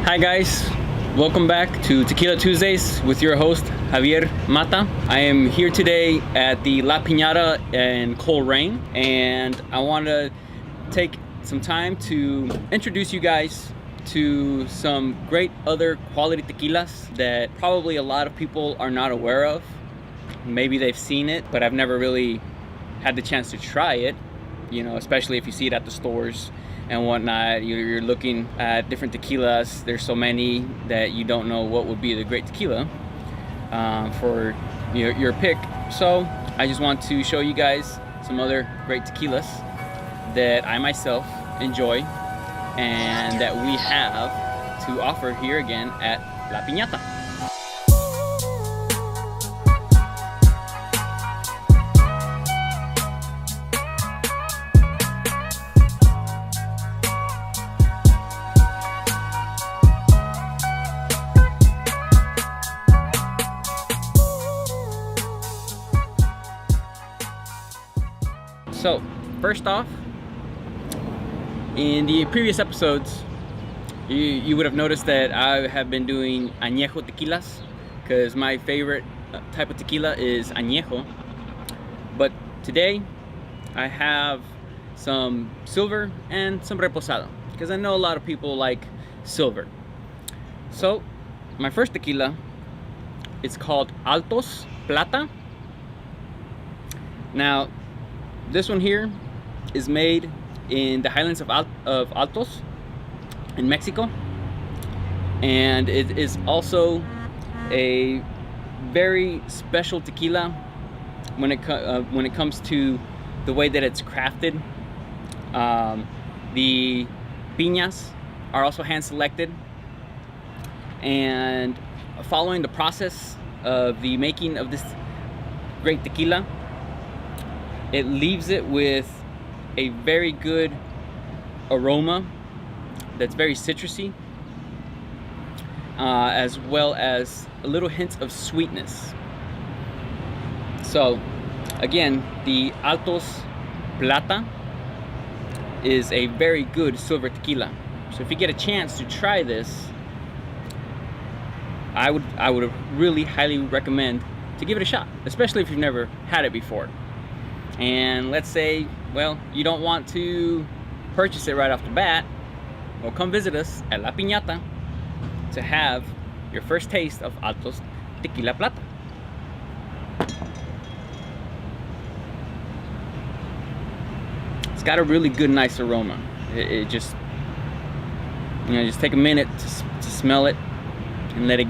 Hi guys, welcome back to Tequila Tuesdays with your host Javier Mata. I am here today at the La Piñata in Colerain, and I want to take some time to introduce you guys to some great other quality tequilas that probably a lot of people are not aware of. Maybe they've seen it, but I've never really had the chance to try it, especially if you see it at the stores and whatnot. You're looking at different tequilas. There's so many that you don't know what would be the great tequila for your pick. So I just want to show you guys some other great tequilas that I myself enjoy and that we have to offer here again at La Piñata. So, first off, in the previous episodes, you would have noticed that I have been doing añejo tequilas because my favorite type of tequila is añejo. But today, I have some silver and some reposado because I know a lot of people like silver. So, my first tequila, it's called Altos Plata. Now, this one here is made in the highlands of Altos in Mexico, and it is also a very special tequila when it comes to the way that it's crafted. The piñas are also hand selected, and following the process of the making of this great tequila, it leaves it with a very good aroma that's very citrusy, as well as a little hint of sweetness. So again, the Altos Plata is a very good silver tequila. So if you get a chance to try this, I would really highly recommend to give it a shot, especially if you've never had it before. And let's say, well, you don't want to purchase it right off the bat, well, come visit us at La Piñata to have your first taste of Altos Tequila Plata. It's got a really good, nice aroma. It just, just take a minute to smell it and let it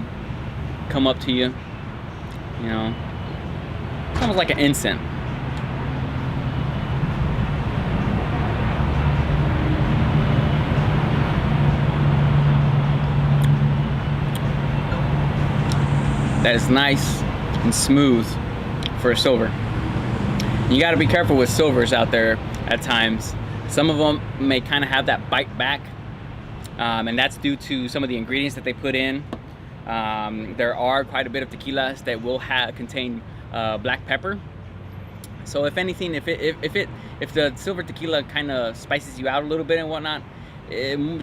come up to you. It's almost like an incense. That is nice and smooth for a silver. You got to be careful with silvers out there at times. Some of them may kind of have that bite back, and that's due to some of the ingredients that they put in. There are quite a bit of tequilas that will contain black pepper. So if anything, if the silver tequila kind of spices you out a little bit and whatnot,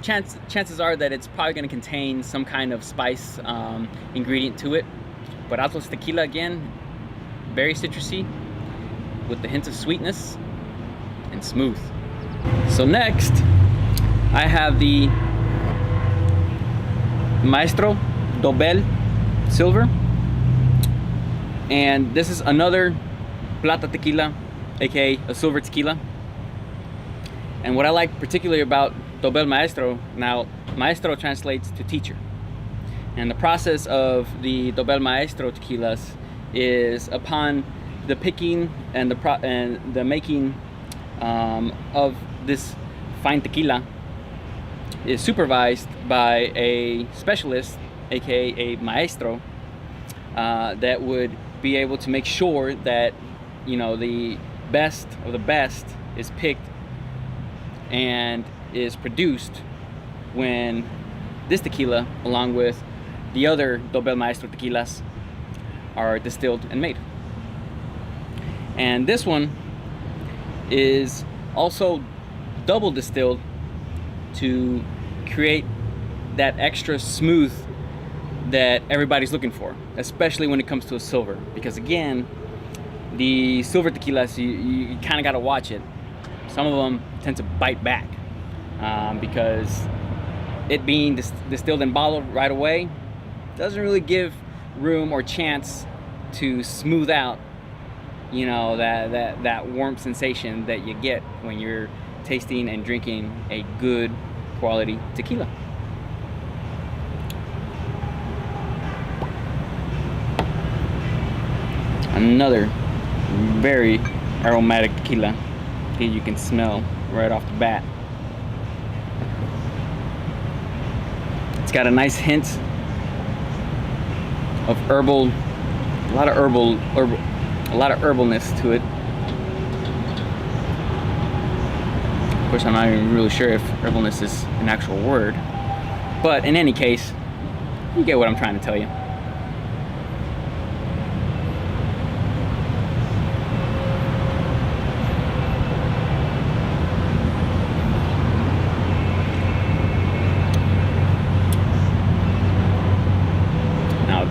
chances are that it's probably going to contain some kind of spice ingredient to it. But Altos Tequila, again, very citrusy with the hint of sweetness and smooth. So next, I have the Maestro Dobel Silver, and this is another Plata tequila, aka a silver tequila. And what I like particularly about Dobel Maestro, now Maestro translates to teacher. And the process of the Dobel Maestro tequilas is upon the picking and the making of this fine tequila is supervised by a specialist, aka a maestro, that would be able to make sure that the best of the best is picked and is produced when this tequila, along with the other Dobel Maestro tequilas, are distilled and made. And this one is also double distilled to create that extra smooth that everybody's looking for, especially when it comes to a silver. Because again, the silver tequilas, you kind of got to watch it. Some of them tend to bite back because it being distilled and bottled right away doesn't really give room or chance to smooth out, you know, that warm sensation that you get when you're tasting and drinking a good quality tequila. Another very aromatic tequila that you can smell right off the bat. It's got a nice hint of herbal, a lot of herbalness to it. Of course, I'm not even really sure if herbalness is an actual word, but in any case, you get what I'm trying to tell you.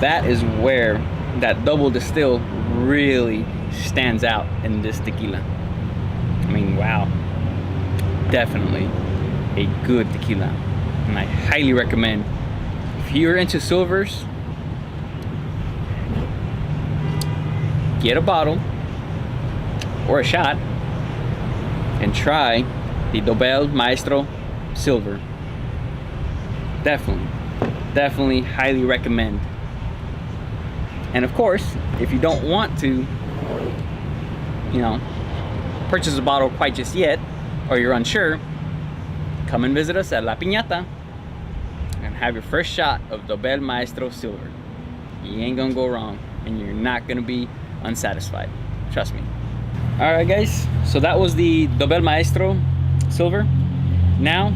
That is where that double distill really stands out in this tequila. I mean, wow, definitely a good tequila, and I highly recommend, if you're into silvers, get a bottle or a shot and try the Dobel Maestro Silver. Definitely highly recommend. And of course, if you don't want to, you know, purchase a bottle quite just yet, or you're unsure, come and visit us at La Piñata and have your first shot of Dobel Maestro Silver. You ain't gonna go wrong, and you're not gonna be unsatisfied. Trust me. All right, guys. So that was the Dobel Maestro Silver. Now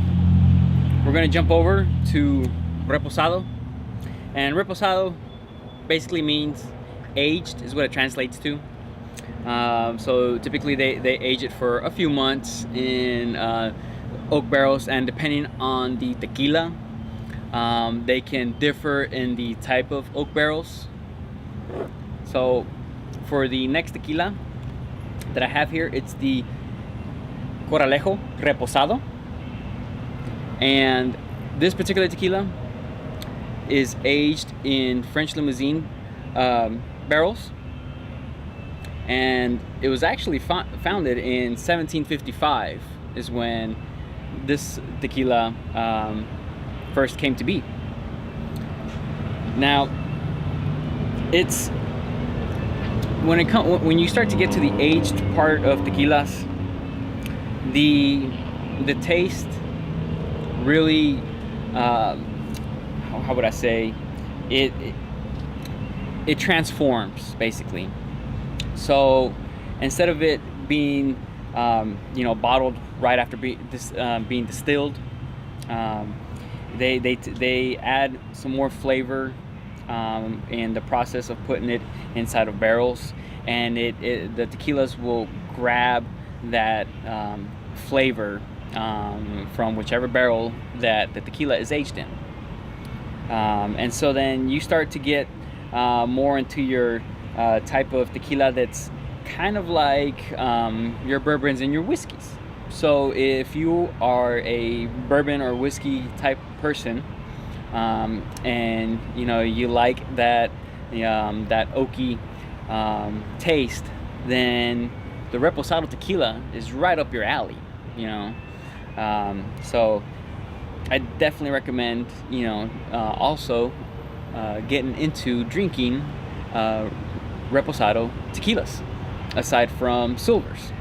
we're gonna jump over to Reposado, and Reposado basically means aged, is what it translates to. So typically they age it for a few months in oak barrels, and depending on the tequila, they can differ in the type of oak barrels. So for the next tequila that I have here, it's the Coralejo Reposado, and this particular tequila is aged in French limousine barrels, and it was actually founded in 1755 is when this tequila first came to be. Now, it's when you start to get to the aged part of tequilas, the taste really, how would I say, it transforms basically. So instead of it being you know, bottled right after being distilled, they add some more flavor in the process of putting it inside of barrels, and the tequilas will grab that flavor from whichever barrel that the tequila is aged in. And so then you start to get more into your type of tequila that's kind of like your bourbons and your whiskeys. So if you are a bourbon or whiskey type person, and you know, you like that oaky taste, then the Reposado tequila is right up your alley, you know. So I definitely recommend, you know, also getting into drinking Reposado tequilas aside from silvers,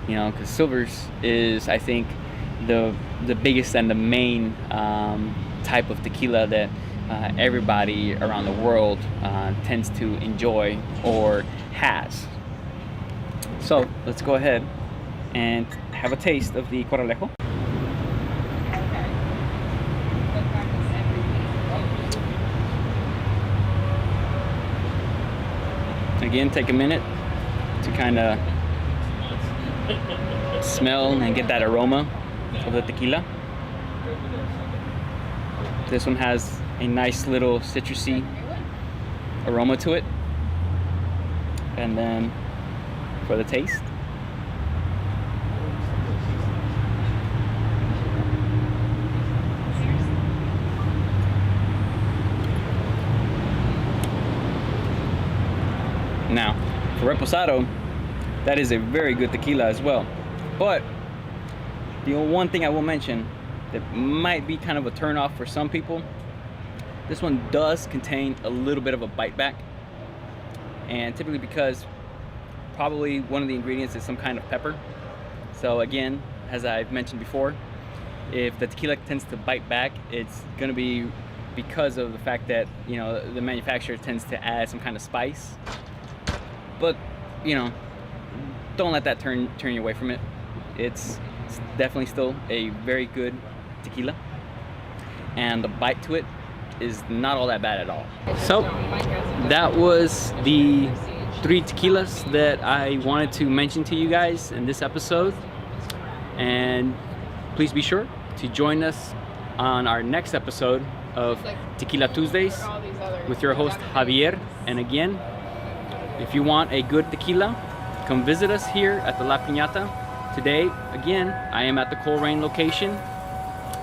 you know, because silvers is, I think, the biggest and the main type of tequila that everybody around the world tends to enjoy or has. So let's go ahead and have a taste of the Coralejo. Again, take a minute to kind of smell and get that aroma of the tequila. This one has a nice little citrusy aroma to it. And then for the taste. Now, for reposado, that is a very good tequila as well. But the one thing I will mention that might be kind of a turnoff for some people, this one does contain a little bit of a bite back. And typically because probably one of the ingredients is some kind of pepper. So again, as I've mentioned before, if the tequila tends to bite back, it's going to be because of the fact that, you know, the manufacturer tends to add some kind of spice. But, you know, don't let that turn you away from it. It's definitely still a very good tequila, and the bite to it is not all that bad at all. So that was the 3 tequilas that I wanted to mention to you guys in this episode, and please be sure to join us on our next episode of Tequila Tuesdays with your host Javier. And again, if you want a good tequila, come visit us here at the La Piñata. Today, again, I am at the Colerain location,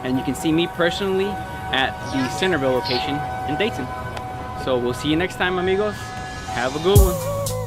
and you can see me personally at the Centerville location in Dayton. So we'll see you next time, amigos. Have a good one.